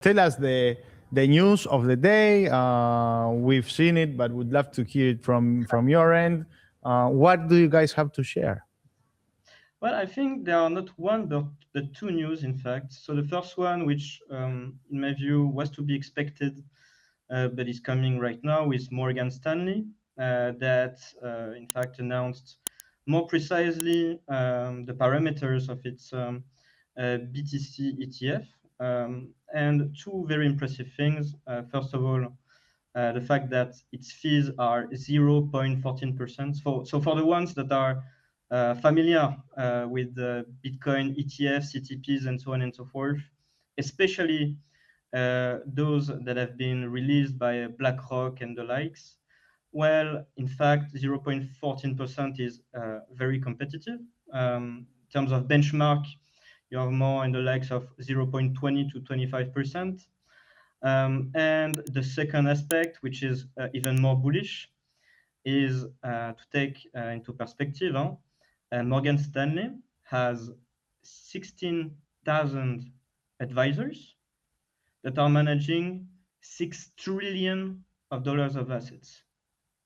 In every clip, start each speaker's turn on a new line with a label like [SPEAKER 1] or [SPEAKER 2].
[SPEAKER 1] Tell us the news of the day. We've seen it, but would love to hear it from your end. What do you guys have to share?
[SPEAKER 2] Well, I think there are not one, but two news, in fact. So the first one, which in my view was to be expected, but is coming right now, is Morgan Stanley, that in fact announced more precisely the parameters of its BTC ETF. And two very impressive things. First of all, the fact that its fees are 0.14%. So for the ones that are familiar with the Bitcoin ETFs, CTPs, and so on and so forth, especially those that have been released by BlackRock and the likes, well, in fact, 0.14% is very competitive. In terms of benchmark, you have more in the likes of 0.20 to 25%. And the second aspect, which is even more bullish, is to take into perspective, Morgan Stanley has 16,000 advisors that are managing $6 trillion of assets.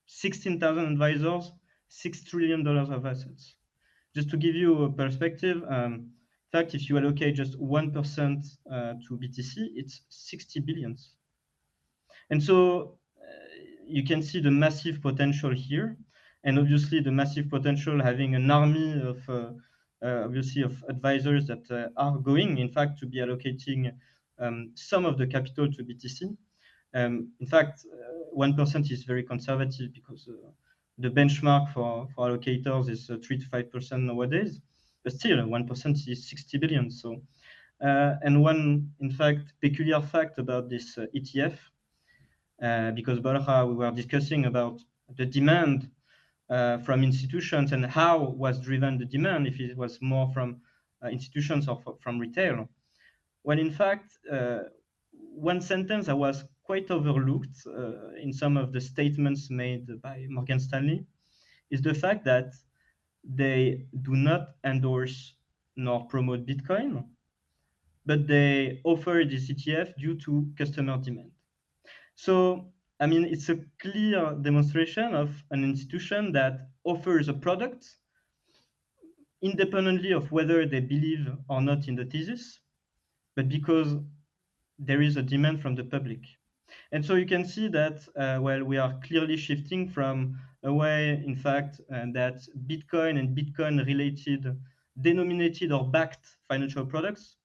[SPEAKER 2] 16,000 advisors, $6 trillion of assets. Just to give you a perspective, in fact, if you allocate just 1% to BTC, it's 60 billions. And so you can see the massive potential here, and obviously the massive potential having an army of obviously of advisors that are going, in fact, to be allocating some of the capital to BTC. In fact, 1% is very conservative because the benchmark for allocators is 3 to 5% nowadays, but still 1% is 60 billion. So, and one, in fact, peculiar fact about this ETF, because Borja, we were discussing about the demand from institutions and how was driven the demand, if it was more from institutions or from retail. Well, in fact, one sentence that was quite overlooked in some of the statements made by Morgan Stanley is the fact that they do not endorse nor promote Bitcoin, but they offer this ETF due to customer demand. So, I mean, it's a clear demonstration of an institution that offers a product independently of whether they believe or not in the thesis, but because there is a demand from the public. And so you can see that, well, we are clearly shifting from a way, in fact, that Bitcoin and Bitcoin-related denominated or backed financial products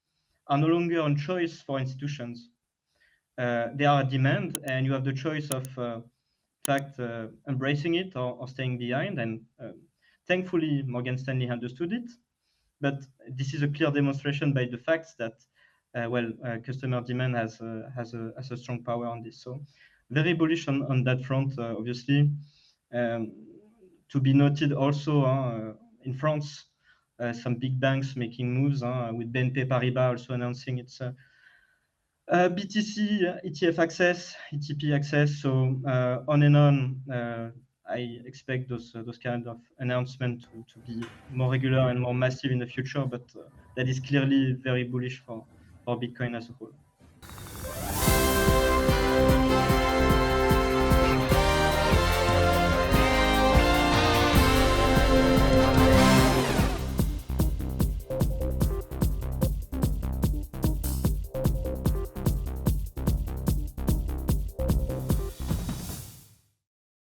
[SPEAKER 2] are no longer on choice for institutions. They are a demand, and you have the choice of, in fact, embracing it or staying behind. And thankfully, Morgan Stanley understood it. But this is a clear demonstration by the facts that, well, customer demand has a strong power on this. So very bullish on that front, obviously. To be noted also in France, some big banks making moves with BNP Paribas also announcing its BTC ETF access, ETP access. So on and on. I expect those kind of announcements to be more regular and more massive in the future, but that is clearly very bullish for Bitcoin as a whole.